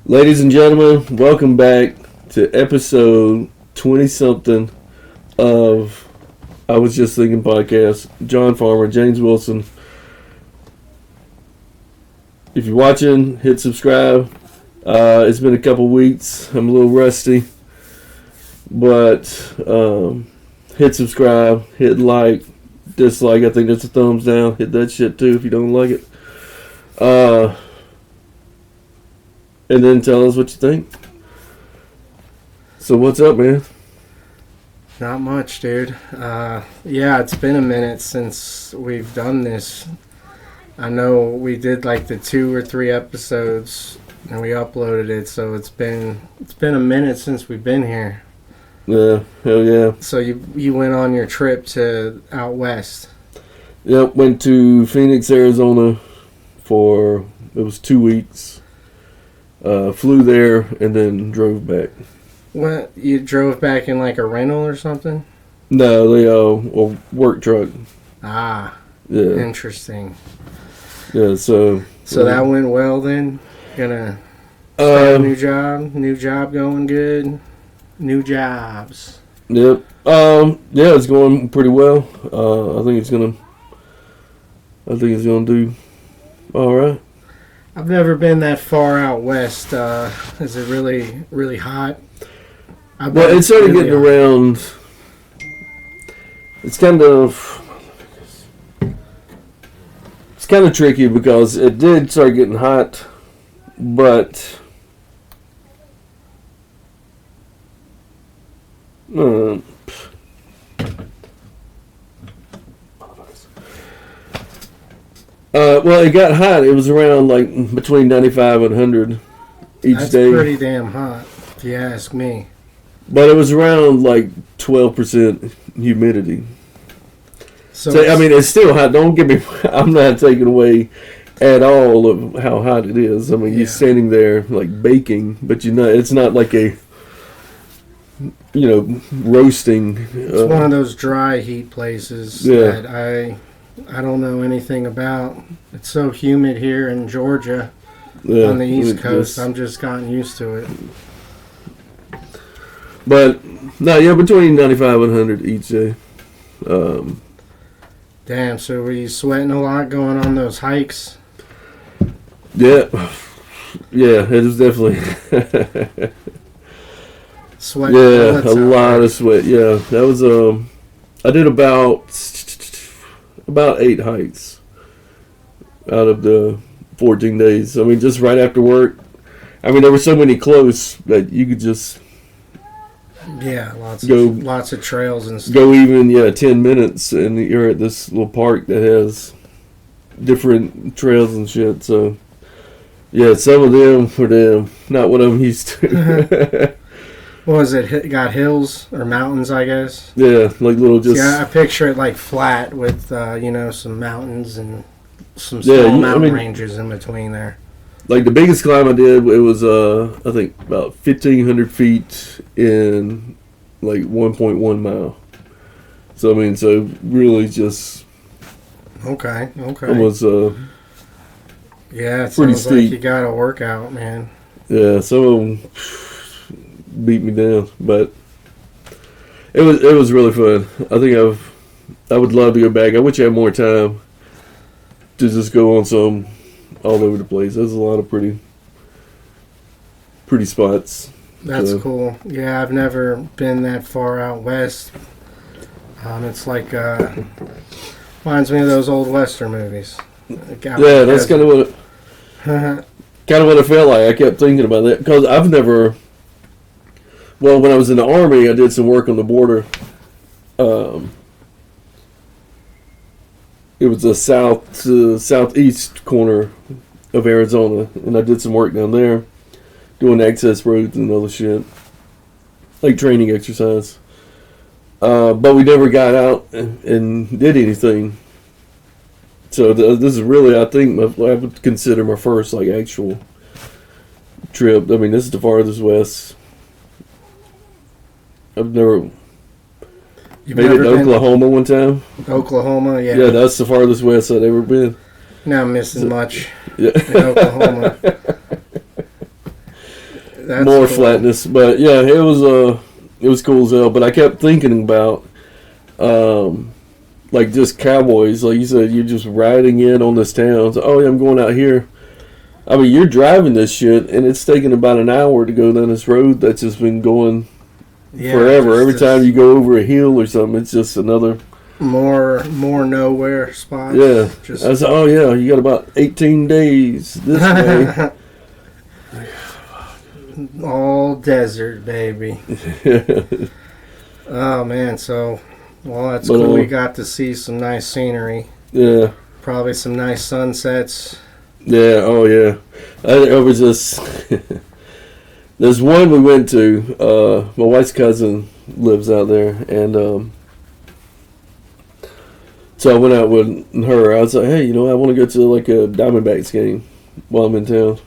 Ladies and gentlemen, welcome back to episode 20-something of I Was Just Thinking podcast. John Farmer, James Wilson. If you're watching, hit subscribe. It's been a couple weeks. I'm a little rusty. But hit subscribe, hit like, dislike. I think that's a thumbs down. Hit that shit too if you don't like it. And then tell us what you think. So what's up, man? Not much, dude. Yeah, it's been a minute since we've done this. I know we did like the 2 or 3 episodes and we uploaded it, so it's been a minute since we've been here. Yeah, hell yeah. So you went on your trip to out west. Yep, went to Phoenix, Arizona for, it was 2 weeks. Flew there and then drove back. What, you drove back in like a rental or something? No, a work truck. Ah, Yeah. interesting. Yeah, so that went well then? Gonna start a new job going good? New jobs. Yep. Yeah, it's going pretty well. I think it's gonna do all right. I've never been that far out west. Is it really, really hot? Well, it started getting around. It's kind of tricky because it did start getting hot, but well, it got hot. It was around like between 95 and 100 each day. That's pretty damn hot, if you ask me. But it was around like 12% humidity. So I mean, it's still hot. Don't get me. I'm not taking away at all of how hot it is. I mean, you're standing there like baking, but it's not like a roasting. It's one of those dry heat places that I don't know anything about. It's so humid here in Georgia on the East Coast. I'm just gotten used to it. But no, yeah, between 95 and 100 each day. Damn, so were you sweating a lot going on those hikes? Yeah, it was definitely sweat. Yeah, a lot of sweat. Yeah, that was I did about 8 hikes out of the 14 days. I mean, just right after work. I mean, there were so many close that you could just lots of trails and stuff. Go even 10 minutes and you're at this little park that has different trails and shit. So yeah, some of them were not what I'm used to. What was it? Got hills or mountains, I guess. Yeah, like little just. Yeah, I picture it like flat with some mountains and some small mountain ranges in between there. Like the biggest climb I did, it was I think about 1,500 feet in like 1.1 mile. So I mean, really just. Okay. It was yeah, it pretty sounds steep. like you got a workout, man. Yeah, some of them beat me down, but it was really fun. I think I would love to go back. I wish I had more time to just go on some all over the place. There's a lot of pretty spots. That's cool. Yeah, I've never been that far out west. It's like reminds me of those old Western movies. Yeah, that's kind of what it felt like. I kept thinking about that because I've never. Well, when I was in the Army, I did some work on the border. It was the southeast corner of Arizona, and I did some work down there, doing access roads and other shit, like training exercise. But we never got out and did anything. So this is really, I think, I would consider my first like actual trip. I mean, this is the farthest west. I've never. You've made it to Oklahoma one time. Oklahoma, yeah. Yeah, that's the farthest west I'd ever been. Not missing much Yeah. in Oklahoma. That's more cool. flatness. But yeah, it was cool as hell. But I kept thinking about like just cowboys, like you said, you're just riding in on this town. So, oh yeah, I'm going out here. I mean, you're driving this shit, and it's taking about an hour to go down this road that's just been going forever. Every time you go over a hill or something, it's just another more nowhere spot. Yeah. I was like, oh yeah, you got about 18 days this way. All desert, baby. Oh man, so that's cool. We got to see some nice scenery. Yeah. Probably some nice sunsets. Yeah. Oh yeah. I was just. There's one we went to. My wife's cousin lives out there, and so I went out with her. I was like, hey, I want to go to like a Diamondbacks game while I'm in town.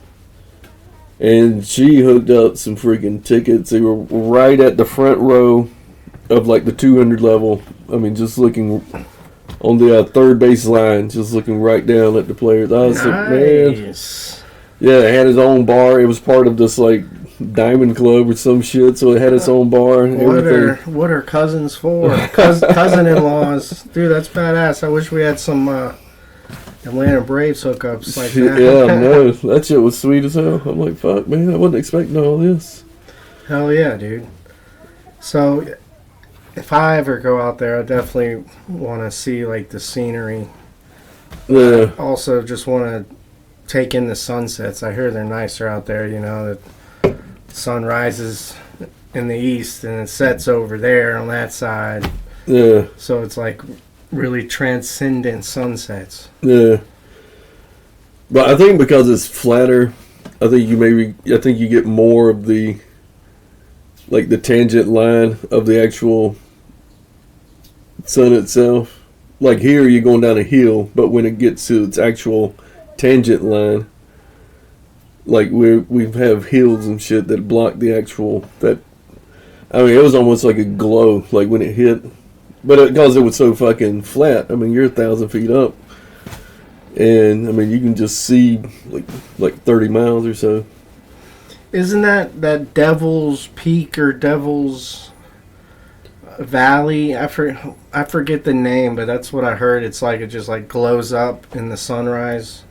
And she hooked up some freaking tickets. They were right at the front row of like the 200 level. I mean, just looking on the third base line, just looking right down at the players. I was like, man. Yeah, it had its own bar. It was part of this like Diamond Club or some shit, so it had its own bar. And what are cousins for? Cousin-in-laws. Dude, that's badass. I wish we had some Atlanta Braves hookups like that. Yeah, no, that shit was sweet as hell. I'm like, fuck, man, I wasn't expecting all this. Hell yeah, dude. So, if I ever go out there, I definitely want to see like the scenery. Yeah. I also just want to take in the sunsets. I hear they're nicer out there. That the sun rises in the east and it sets over there on that side. Yeah. So it's like really transcendent sunsets. Yeah. But I think because it's flatter, I think you get more of the like the tangent line of the actual sun itself. Like here you're going down a hill, but when it gets to its actual tangent line, like we have hills and shit that block the actual it was almost like a glow like when it hit, but because it was so fucking flat. I mean, you're 1,000 feet up, and I mean you can just see like 30 miles or so. Isn't that Devil's Peak or Devil's Valley? I forget the name, but that's what I heard. It's like it just like glows up in the sunrise.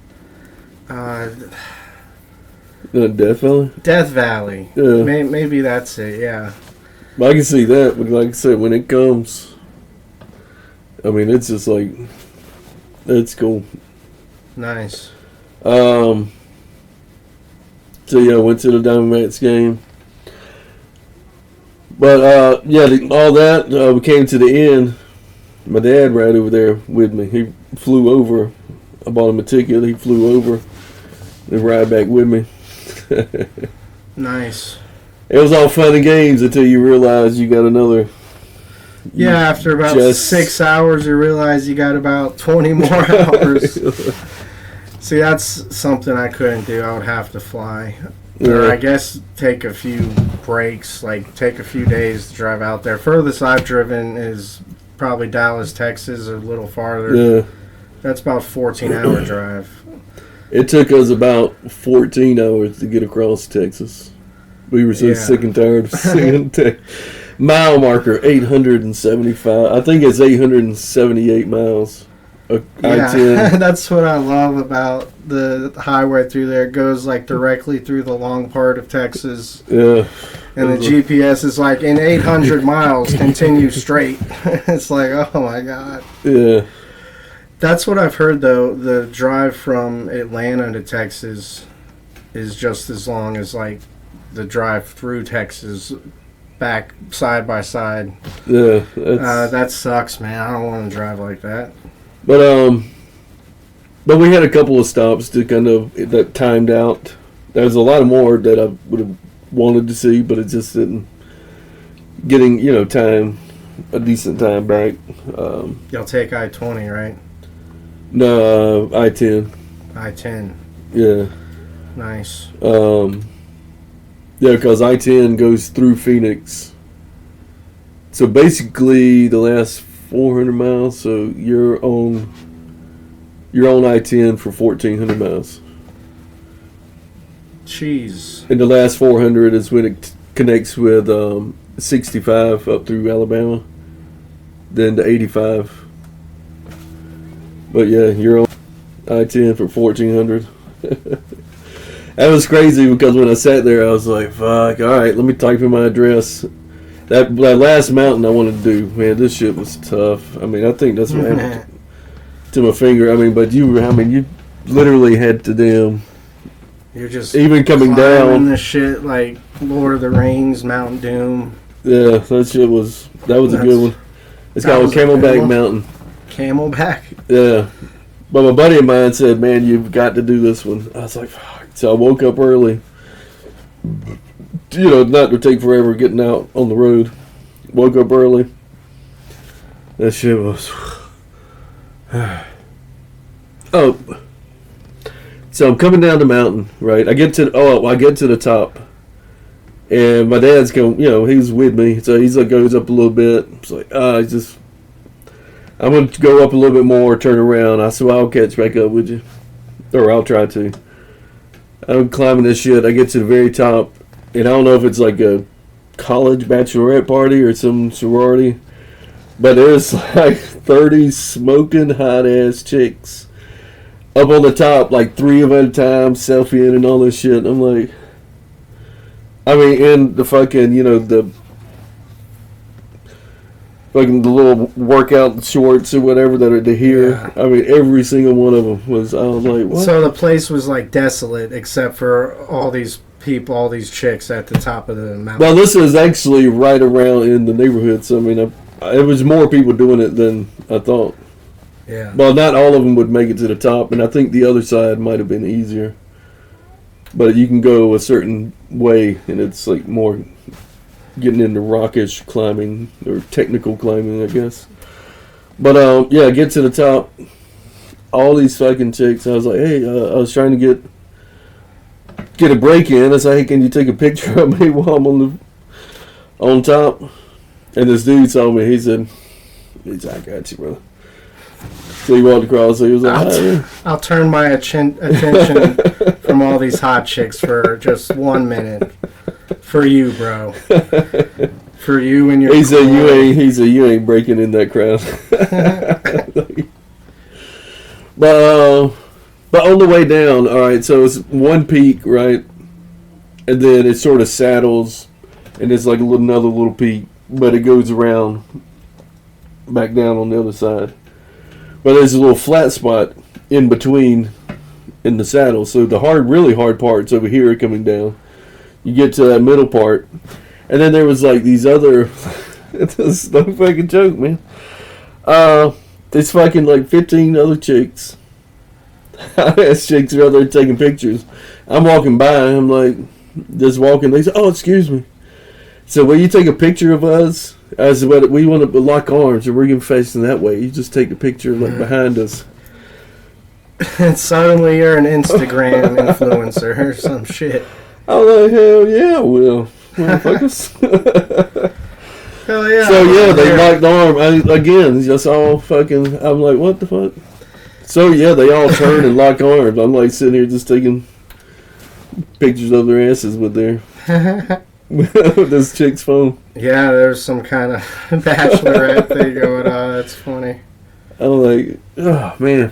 Death Valley? Death Valley. Yeah. Maybe that's it, yeah. I can see that, but like I said, when it comes, I mean, it's just like, it's cool. Nice. So yeah, I went to the Diamondbacks game. But all that, we came to the end. My dad right over there with me. He flew over. I bought him a ticket. He flew over. They ride back with me. Nice. It was all fun and games until you realize you got another. Yeah, after about 6 hours, you realize you got about 20 more hours. See, that's something I couldn't do. I would have to fly. Yeah. Or I guess take a few breaks, like take a few days to drive out there. Furthest I've driven is probably Dallas, Texas, or a little farther. Yeah. That's about a 14-hour drive. It took us about 14 hours to get across Texas. We were so sick and tired of seeing mile marker 875. I think it's 878 miles. I-10. That's what I love about the highway through there. It goes like directly through the long part of Texas. Yeah. And the GPS is like, in 800 miles, continue straight. It's like, oh my God. Yeah. That's what I've heard, though. The drive from Atlanta to Texas is just as long as like the drive through Texas, back side by side. Yeah. That sucks, man. I don't want to drive like that. But we had a couple of stops to kind of that timed out. There was a lot more that I would have wanted to see, but it just didn't. Getting a decent time back. You'll take I-20, right? No, I-10. I-10. Yeah. Nice. Yeah, because I-10 goes through Phoenix. So basically, the last 400 miles. So you're on I-10 for 1,400 miles. Jeez. And the last 400 is when it connects with 65 up through Alabama. Then the 85. But yeah, you're on I-10 for 1400. That was crazy because when I sat there, I was like, fuck, alright, let me type in my address. That last mountain I wanted to do, man, this shit was tough. I mean, I think that's what happened to my finger. I mean, but you literally had to damn. You're just even coming down the shit like Lord of the Rings, Mount Doom. Yeah, that was a good one. It's called Camelback Mountain. Camelback? Yeah. But my buddy of mine said, man, you've got to do this one. I was like, fuck. So I woke up early. You know, not to take forever getting out on the road. Woke up early. That shit was... Oh. So I'm coming down the mountain, right? I get to the top. And my dad's going, you know, he's with me. So he's like, goes up a little bit. It's like, I'm going to go up a little bit more, turn around. I said, well, I'll catch back up with you. Or I'll try to. I'm climbing this shit. I get to the very top. And I don't know if it's like a college bachelorette party or some sorority. But there's like 30 smoking hot-ass chicks up on the top, like 3 of them at a time, selfieing and all this shit. I'm like... I mean, in the fucking, you know, the little workout shorts or whatever that are to here. Yeah. I mean, every single one of them was, I was like, what? So the place was like desolate except for all these people, all these chicks at the top of the mountain. Well, this was actually right around in the neighborhood. So, I mean, it was more people doing it than I thought. Yeah. Well, not all of them would make it to the top, and I think the other side might have been easier. But you can go a certain way, and it's like more getting into rockish climbing or technical climbing, I guess. But yeah, get to the top. All these fucking chicks. I was like, hey, I was trying to get a break in. I said, hey, can you take a picture of me while I'm on top? And this dude told me, he said, I got you, brother. So he walked across. So he was like, I'll turn my attention from all these hot chicks for just 1 minute. For you, bro. For you and your. He said you ain't breaking in that crowd. But on the way down, all right. So it's one peak, right, and then it sort of saddles, and it's like another little peak, but it goes around back down on the other side. But there's a little flat spot in between in the saddle. So the really hard part's over here coming down. You get to that middle part. And then there was like these other... It's no fucking joke, man. There's fucking like 15 other chicks. Ass chicks are out there taking pictures. I'm walking by. I'm like, just walking. They say, oh, excuse me. So will you take a picture of us? As what we want to lock arms and we're getting facing that way. You just take a picture like behind us. And suddenly you're an Instagram influencer or some shit. I'm like, hell yeah, I will. Motherfuckers. Hell yeah. So yeah, they locked arms. Again, just all fucking, I'm like, what the fuck? So yeah, they all turn and lock arms. I'm like sitting here just taking pictures of their asses with this chick's phone. Yeah, there's some kind of bachelorette thing going on. That's funny. I'm like, oh man.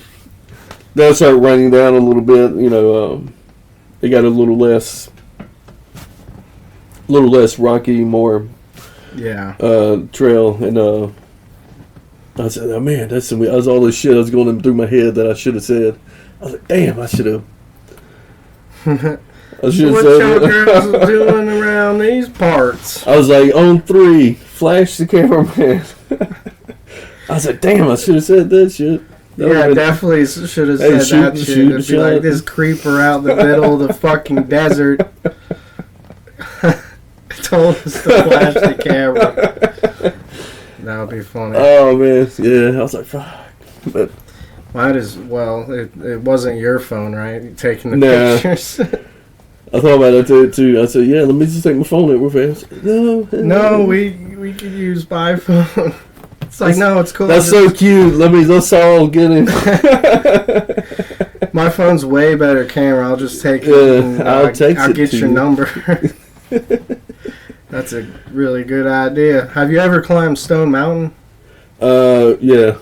They'll start running down a little bit. You know, they got a little less rocky, more trail. And I said, oh man, that was all this shit that was going through my head that I should have said. I was like, damn, I should have. What y'all girls doing around these parts? I was like, on 3, flash the cameraman. I was like, damn, I should have said that shit. Definitely should have said that shit. It'd be like this creeper out in the middle of the fucking desert. Told us to flash the camera. That would be funny. Oh, man. Yeah, I was like, fuck. But might as well. It wasn't your phone, right? You taking the pictures. I thought about that too. I said, yeah, let me just take my phone out real fast. No, we could use my phone. It's like, no, it's cool. That's so cute. Let's all get him. My phone's way better camera. I'll just take it. And, I'll text I'll it get to your you. number. That's a really good idea. Have you ever climbed Stone Mountain? Yeah.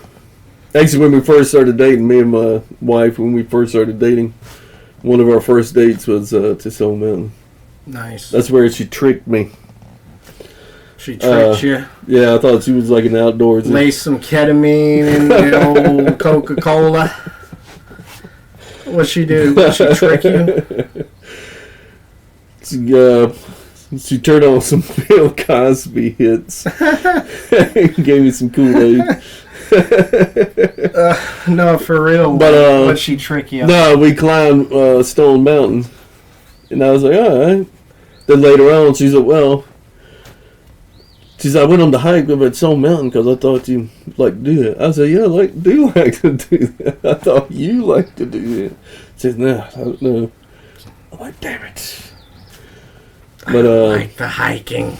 Actually, when we first started dating, me and my wife, when we first started dating, one of our first dates was to Stone Mountain. Nice. That's where she tricked me. She tricked you. Yeah, I thought she was like an outdoorsy. Lace some ketamine in the old Coca-Cola. What'd she do? Did she trick you? She turned on some Bill Cosby hits. Gave me some Kool-Aid. No, for real. But, what'd she trick you? No, we climbed Stone Mountain. And I was like, all right. Then later on, she's like, well... She said, I went on the hike up at Stone Mountain because I thought you like to do that. I said, yeah, I do like to do that. I thought you like to do that. She said, no, I don't know. I'm like, damn it. But, I like the hiking.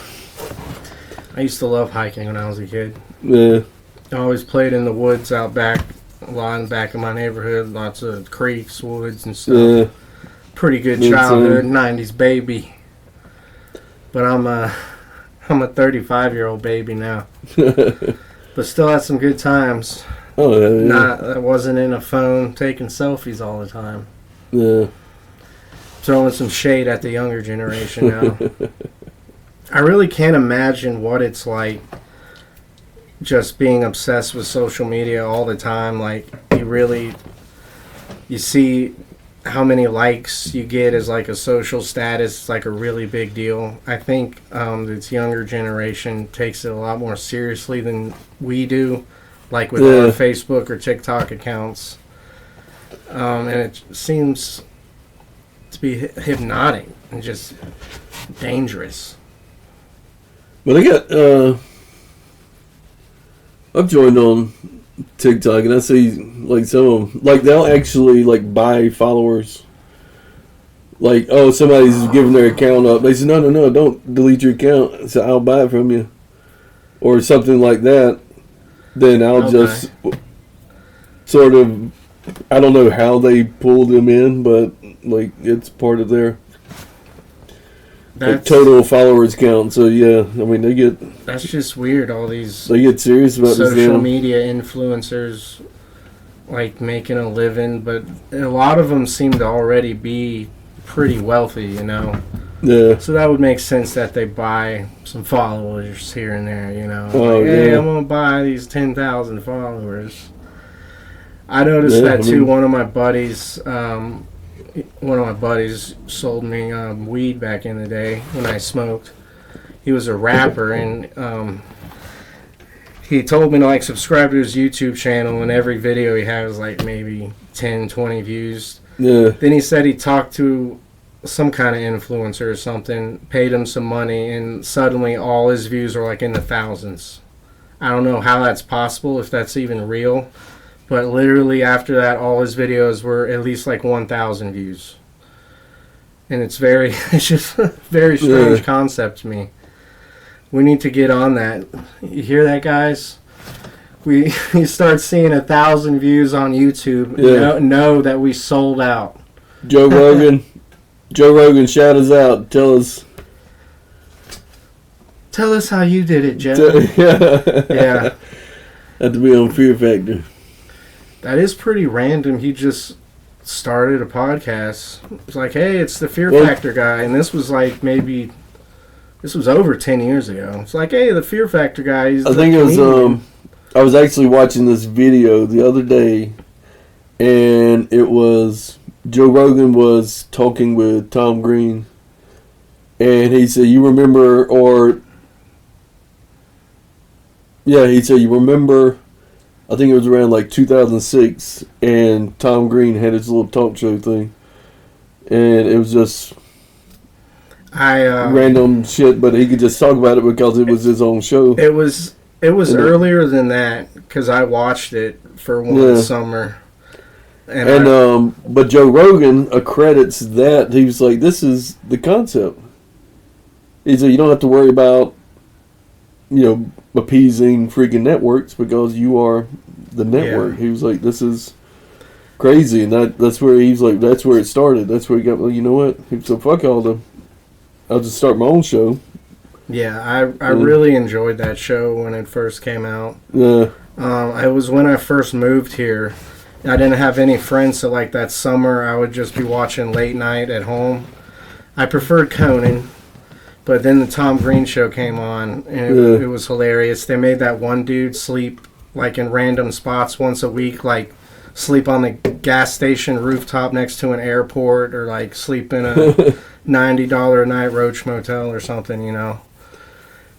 I used to love hiking when I was a kid. Yeah. I always played in the woods out back, a lot in the back of my neighborhood. Lots of creeks, woods, and stuff. Yeah. Pretty good Me childhood, too. 90s baby. But I'm a 35-year-old baby now. But still had some good times. Oh, yeah. I wasn't in a phone taking selfies all the time. Yeah. Throwing some shade at the younger generation now. I really can't imagine what it's like just being obsessed with social media all the time. Like, you see how many likes you get as like a social status. It's like a really big deal. I think this younger generation takes it a lot more seriously than we do, like with our Facebook or TikTok accounts. And it seems to be hypnotic and just dangerous. But I got, I've joined on TikTok and I see like some of them, like they'll actually like buy followers. Like, oh, somebody's giving their account up. They say, no, don't delete your account. So I'll buy it from you. Or something like that. Then I'll just sort of, I don't know how they pull them in, but like it's part of their like, total followers count. So yeah, I mean that's just weird. All these they get serious about social media influencers like making a living, but a lot of them seem to already be pretty wealthy, you know. Yeah. So that would make sense that they buy some followers here and there, you know. Oh, like, hey, yeah. I'm gonna buy these 10,000 followers. I noticed that too. One of my buddies sold me weed back in the day when I smoked. He was a rapper, and he told me to like subscribe to his YouTube channel, and every video he had was like maybe 10, 20 views. Yeah. Then he said he talked to some kind of influencer or something, paid him some money, and suddenly all his views are like in the thousands. I don't know how that's possible, if that's even real. But literally after that, all his videos were at least like 1,000 views. And it's just a very strange concept to me. We need to get on that. You hear that, guys? You start seeing 1,000 views on YouTube. Yeah. Know that we sold out. Joe Rogan, shout us out. Tell us how you did it, Joe. Yeah. Had to be on Fear Factor. That is pretty random. He just started a podcast. It's like, hey, it's the Fear Factor guy. And this was like this was over 10 years ago. It's like, hey, the Fear Factor guy. I think it was, I was actually watching this video the other day, and it was Joe Rogan was talking with Tom Green, and he said, you remember, I think it was around like 2006, and Tom Green had his little talk show thing, and it was just random shit, but he could just talk about it because it was his own show. It was earlier than that because I watched it for one summer. But Joe Rogan accredits that. He was like, this is the concept. He said, you don't have to worry about, appeasing freaking networks because you are the network. Yeah. He was like, this is crazy, and that's where he's like, that's where it started. That's where he got. Well, you know what? So fuck all the. I'll just start my own show. Yeah, I really enjoyed that show when it first came out. Yeah. It was when I first moved here. I didn't have any friends, so like that summer, I would just be watching late night at home. I preferred Conan, but then the Tom Green show came on, and it was hilarious. They made that one dude sleep like in random spots once a week, like sleep on the gas station rooftop next to an airport, or like sleep in a $90 a night Roach Motel or something, you know.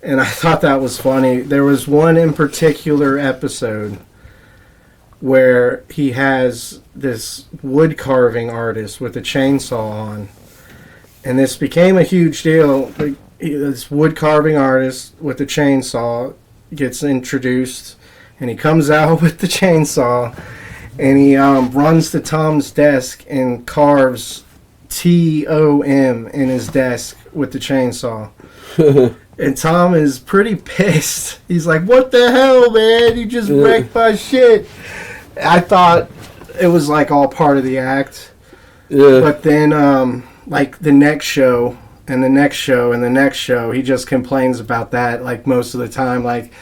And I thought that was funny. There was one in particular episode where he has this wood carving artist with a chainsaw on. And this became a huge deal. This wood carving artist with the chainsaw gets introduced, and he comes out with the chainsaw, and he runs to Tom's desk and carves TOM in his desk with the chainsaw. And Tom is pretty pissed. He's like, "What the hell, man? You just wrecked my shit." I thought it was like all part of the act. Yeah. But then, like the next show and the next show and the next show, he just complains about that like most of the time. Like,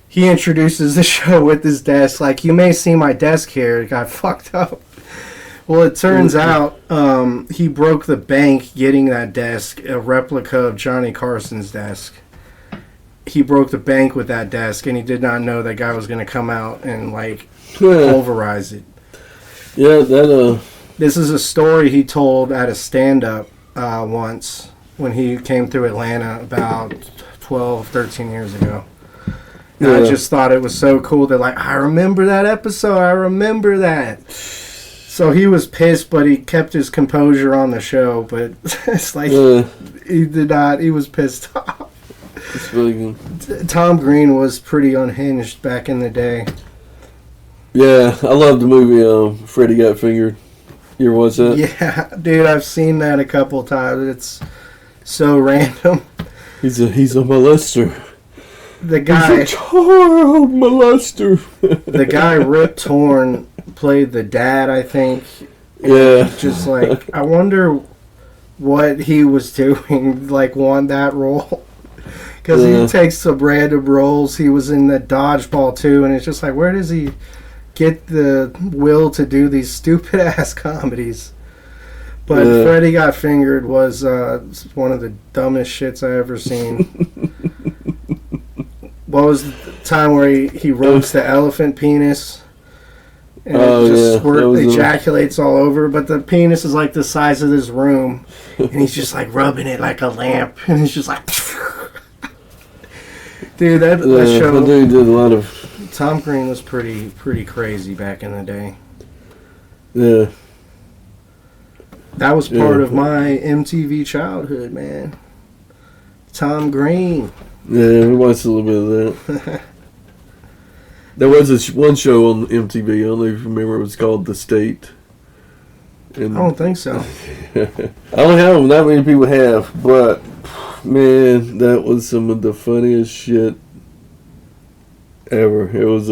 he introduces the show with his desk. Like, "You may see my desk here. It got fucked up." Well, it turns out he broke the bank getting that desk, a replica of Johnny Carson's desk. He broke the bank with that desk, and he did not know that guy was going to come out and, like, pulverize it. Yeah, that... This is a story he told at a stand-up once when he came through Atlanta about 12, 13 years ago. And I just thought it was so cool that, like, I remember that episode. I remember that. So he was pissed, but he kept his composure on the show. But it's like he did not. He was pissed off. It's really good. Tom Green was pretty unhinged back in the day. Yeah, I love the movie Freddy Got Fingered. You ever watch that? Yeah, dude, I've seen that a couple times. It's so random. He's a molester. The guy, he's a child molester. The guy Rip Torn played the dad, I think. Yeah. Just like, I wonder what he was doing, like, won that role. Because he takes some random roles. He was in the Dodgeball too, and it's just like, where does he get the will to do these stupid ass comedies? But Freddy Got Fingered was one of the dumbest shits I ever seen. What was the time where he ropes the elephant penis? And it just ejaculates all over, but the penis is like the size of this room, and he's just like rubbing it like a lamp, and he's just like, dude, that show. Dude did a lot of. Tom Green was pretty crazy back in the day. Yeah. That was part of my MTV childhood, man. Tom Green. Yeah, we watched a little bit of that. There was this one show on MTV, I don't know if you remember, it was called The State. And I don't think so. I don't have that many people have, but man, that was some of the funniest shit ever. It was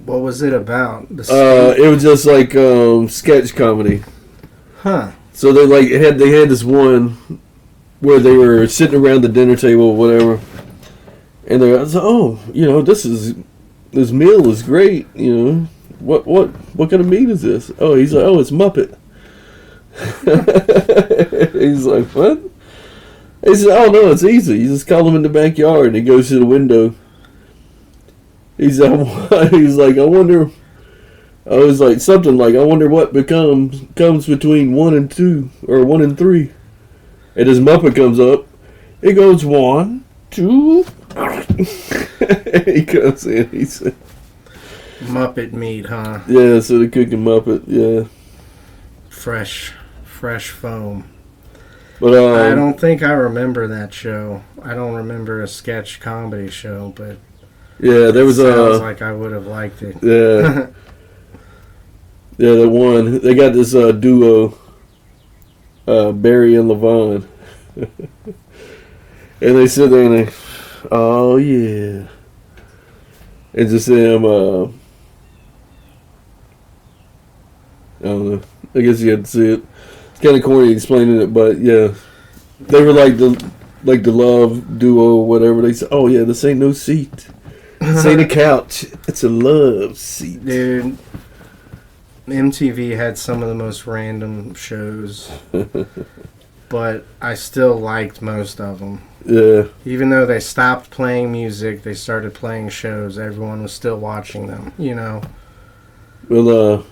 what was it about? It was just like sketch comedy. Huh. So they had this one where they were sitting around the dinner table or whatever, and they're like, "Oh, you know, this meal is great. You know, what kind of meat is this?" Oh, he's like, "Oh, it's Muppet." He's like, "What?" He said, "Oh no, it's easy. You just call him in the backyard." And he goes to the window. He's like, "I wonder." I was like something like, "I wonder what comes between 1 and 2 or 1 and 3." And his Muppet comes up. He goes 1, 2. He comes in. He said, Muppet meat, huh? Yeah, so they're cooking Muppet. Yeah, fresh foam. But I don't think I remember that show. I don't remember a sketch comedy show, but yeah, there was sounds like I would have liked it. Yeah, yeah, the one they got this duo. Barry and Levon. And they sit there and they, oh yeah. And just them, I don't know. I guess you had to see it. It's kind of corny explaining it, but yeah, they were like the love duo, or whatever. They said, "Oh yeah, this ain't no seat. This ain't a couch. It's a love seat." Dude, MTV had some of the most random shows, but I still liked most of them. Yeah. Even though they stopped playing music, they started playing shows. Everyone was still watching them, you know. Well,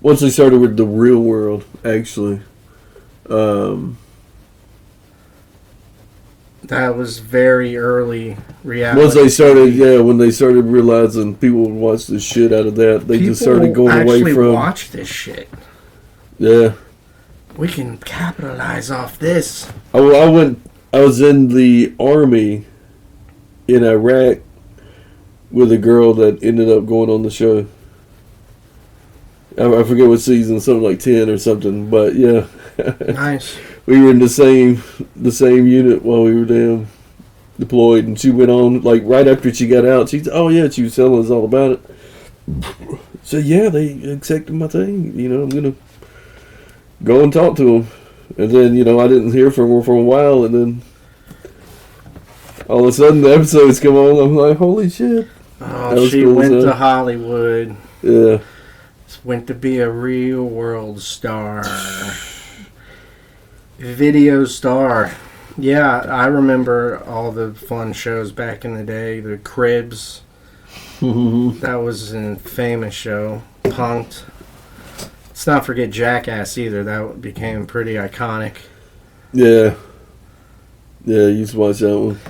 once they started with the Real World, actually, that was very early reality. once they started, when they started realizing people would watch the shit out of that, they just started going away from. People watch this shit. Yeah. We can capitalize off this. I was in the army in Iraq with a girl that ended up going on the show. I forget what season, something like 10 or something, but yeah. Nice. We were in the same unit while we were deployed, and she went on, like, right after she got out, she was telling us all about it. So yeah, they accepted my thing, I'm gonna go and talk to them. And then, I didn't hear from her for a while, and then all of a sudden the episodes come on, I'm like, holy shit. Oh, she went to Hollywood. Yeah. Went to be a real world star. Video star. Yeah, I remember all the fun shows back in the day. The Cribs. That was a famous show. Punk'd. Let's not forget Jackass either. That became pretty iconic. Yeah. Yeah, you used to watch that one.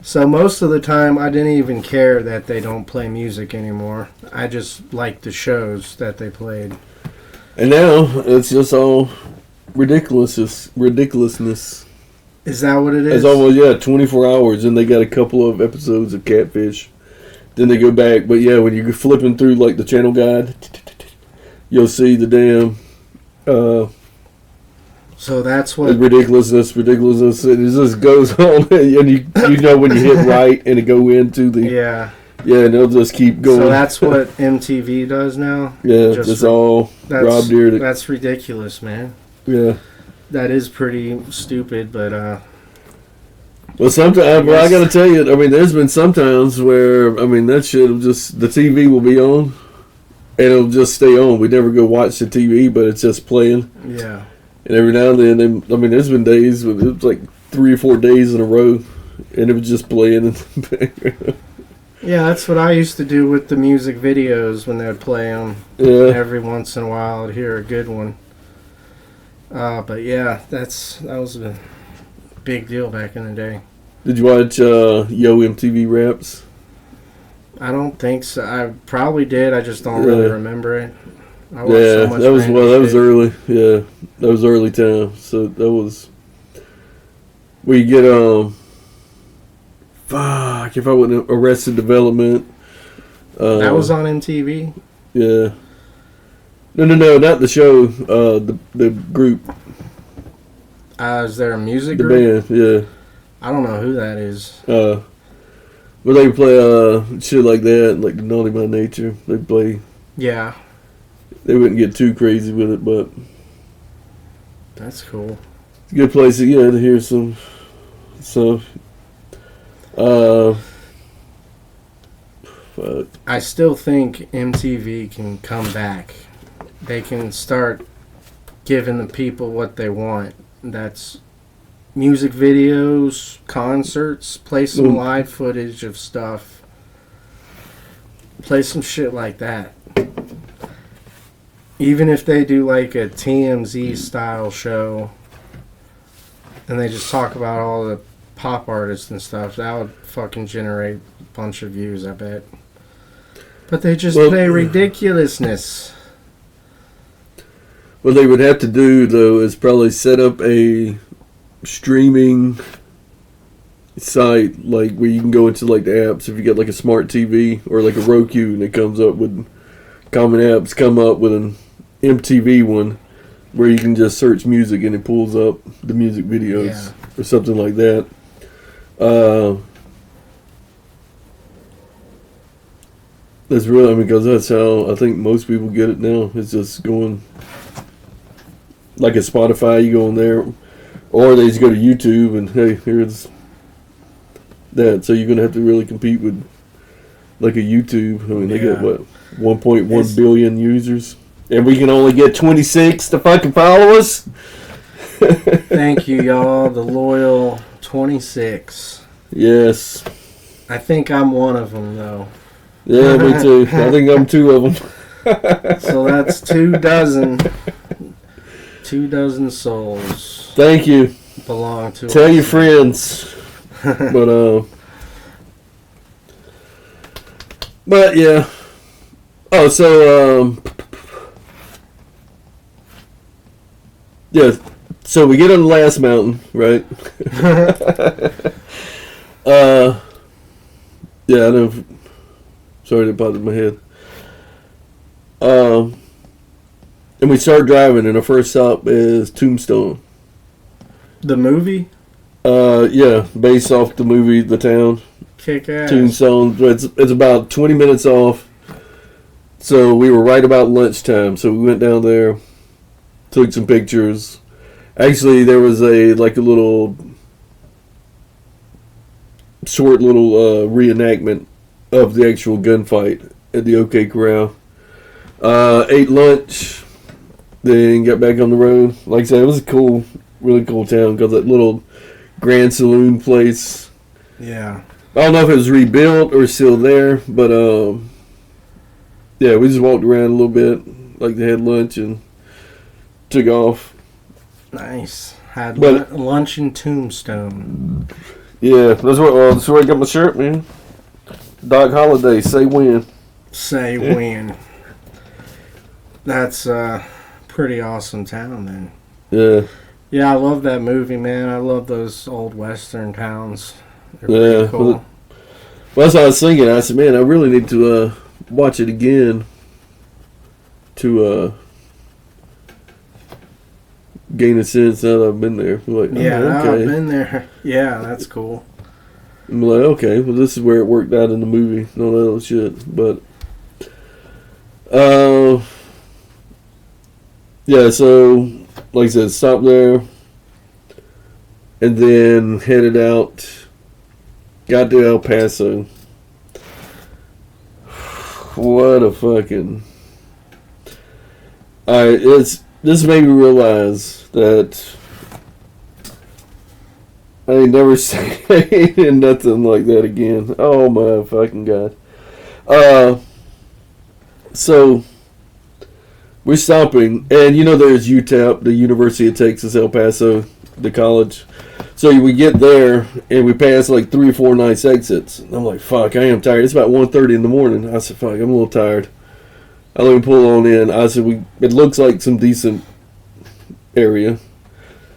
So most of the time, I didn't even care that they don't play music anymore. I just liked the shows that they played. And now, it's just all ridiculousness. Is that what it is? It's almost, 24 hours, and they got a couple of episodes of Catfish. Then they go back. But yeah, when you're flipping through, like, the channel guide, you'll see the damn... so that's what... ridiculousness. It just goes on, and you know when you hit right, and it go into the... Yeah. Yeah, and they'll just keep going. So that's what MTV does now? Yeah, just all Rob Dyrdek. That's ridiculous, man. Yeah. That is pretty stupid, but... Well, sometimes, I got to tell you, there's been sometimes where, that shit will just... The TV will be on, and it'll just stay on. We never go watch the TV, but it's just playing. Yeah. And every now and then, there's been days when it was like 3 or 4 days in a row, and it was just playing. Yeah, that's what I used to do with the music videos when they would play them. Yeah. Every once in a while, I'd hear a good one. But yeah, that was a big deal back in the day. Did you watch Yo MTV Raps? I don't think so. I probably did. I just don't really remember it. I watched Yeah, so much that was random shit. early. Yeah, that was early time. So that was where you get if I went to Arrested Development. That was on MTV. Yeah. No, not the show. The group. Is there a music The group? band. Yeah. I don't know who that is. Well, they play shit like that, like the Naughty by Nature. They play. Yeah. They wouldn't get too crazy with it, but That's cool. it's a good place to hear some stuff. I still think MTV can come back. They can start giving the people what they want. That's music videos, concerts, play some live footage of stuff. Play some shit like that. Even if they do like a TMZ style show and they just talk about all the pop artists and stuff, that would fucking generate a bunch of views, I bet. But they just play ridiculousness. What they would have to do, though, is probably set up a streaming site, like where you can go into like the apps. If you got like a smart TV or like a Roku, and it comes up with common apps, come up with an MTV one where you can just search music and it pulls up the music videos or something like that. That's really, I mean, because that's how I think most people get it now. It's just going like a Spotify. You go in there, or they just go to YouTube and hey, here's that. So you're gonna have to really compete with like a YouTube. I mean, they got what 1.1 billion users, and we can only get 26 to fucking follow us. Thank you, y'all. The loyal 26. Yes. I think I'm one of them, though. Yeah, me too. I think I'm two of them. So that's 24. 24 souls. Thank you. Belong to Tell us. your friends. But yeah. Oh, so yeah. So we get on the last mountain, right? Yeah, I know. Sorry to bother my head. And we start driving, and our first stop is Tombstone. The movie? Yeah, based off the movie The Town. Kick ass. Tombstone. It's about 20 minutes off. So we were right about lunchtime. So we went down there, took some pictures. Actually, there was a little short reenactment of the actual gunfight at the OK Corral. Ate lunch, then got back on the road. Like I said, it was a cool, really cool town because that little Grand Saloon place. Yeah. I don't know if it was rebuilt or still there, but yeah, we just walked around a little bit, like they had lunch and took off. Nice. Had lunch in Tombstone. Yeah, that's where I got my shirt, man. Doc Holliday, say when. Say when. That's a pretty awesome town, then. Yeah. Yeah, I love that movie, man. I love those old western towns. They're Yeah. pretty cool. Well, that's what I was thinking. I said, man, I really need to watch it again to gain a sense now that I've been there. Like, Yeah, oh, okay. I've been there. Yeah, that's cool. I'm like, okay, well, this is where it worked out in the movie and all that other shit. But, yeah, so, like I said, stopped there and then headed out, got to El Paso. What a fucking... This made me realize that I ain't never seen nothing like that again. Oh my fucking god. So we're stopping, and you know there's UTEP, the University of Texas, El Paso, the college. So we get there, and we pass like 3 or 4 nice exits. And I'm like, fuck, I am tired. It's about 1:30 in the morning. I said, fuck, I'm a little tired. I let me pull on in. I said, it looks like some decent area.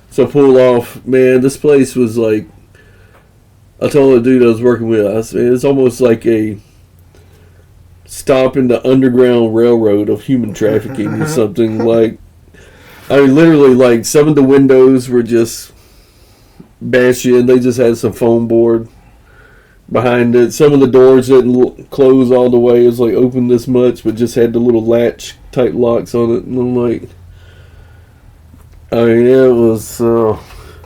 So I pulled off. Man, this place was like, I told the dude I was working with, I said, it's almost like a stop in the Underground Railroad of human trafficking or something. Like, I mean, literally, like, some of the windows were just bashed in. They just had some foam board behind it. Some of the doors didn't close all the way. It was like open this much, but just had the little latch type locks on it. And I'm like, I mean, it was.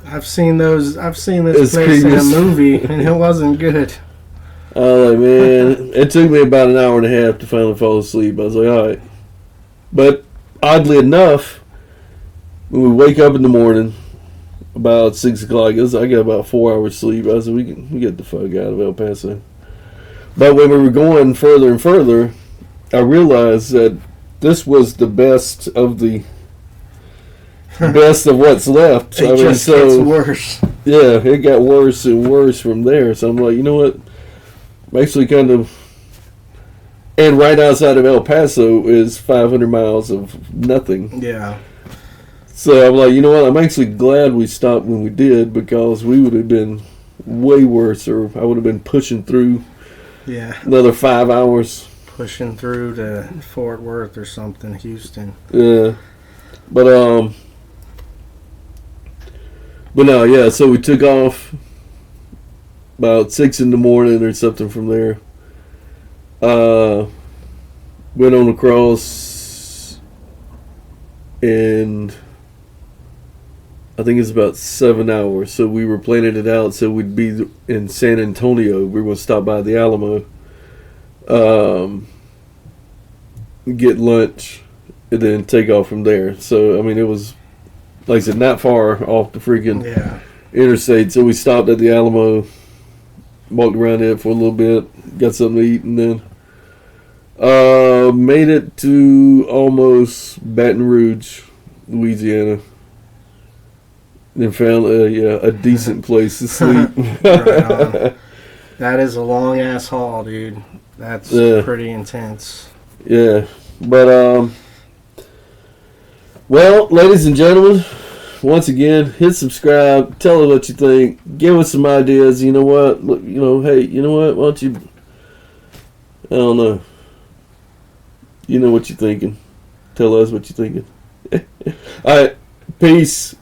I've seen this place creepy in a movie, and it wasn't good. I was like, man, it took me about an hour and a half to finally fall asleep. I was like, all right. But oddly enough, when we wake up in the morning, about 6 o'clock, I got about 4 hours sleep. I said, we get the fuck out of El Paso. But when we were going further and further, I realized that this was the best of what's left. It just gets worse. Yeah, it got worse and worse from there. So I'm like, you know what? I'm actually kind of... And right outside of El Paso is 500 miles of nothing. Yeah. So I'm like, you know what? I'm actually glad we stopped when we did, because we would have been way worse, or I would have been pushing through another 5 hours. Pushing through to Fort Worth or something, Houston. Yeah. But no, yeah, so we took off about 6 in the morning or something from there. went on across, and I think it's about 7 hours. So we were planning it out so we'd be in San Antonio. We were going to stop by the Alamo, get lunch, and then take off from there. So I mean, it was, like I said, not far off the freaking interstate. So we stopped at the Alamo, walked around it for a little bit, got something to eat, and then made it to almost Baton Rouge, Louisiana. Then found a decent place to sleep. Right on. That is a long ass haul, dude. That's pretty intense. Yeah, but well, ladies and gentlemen, once again, hit subscribe. Tell us what you think. Give us some ideas. You know what? Look, hey, you know what? Why don't you? I don't know. You know what you're thinking. Tell us what you're thinking. All right, peace.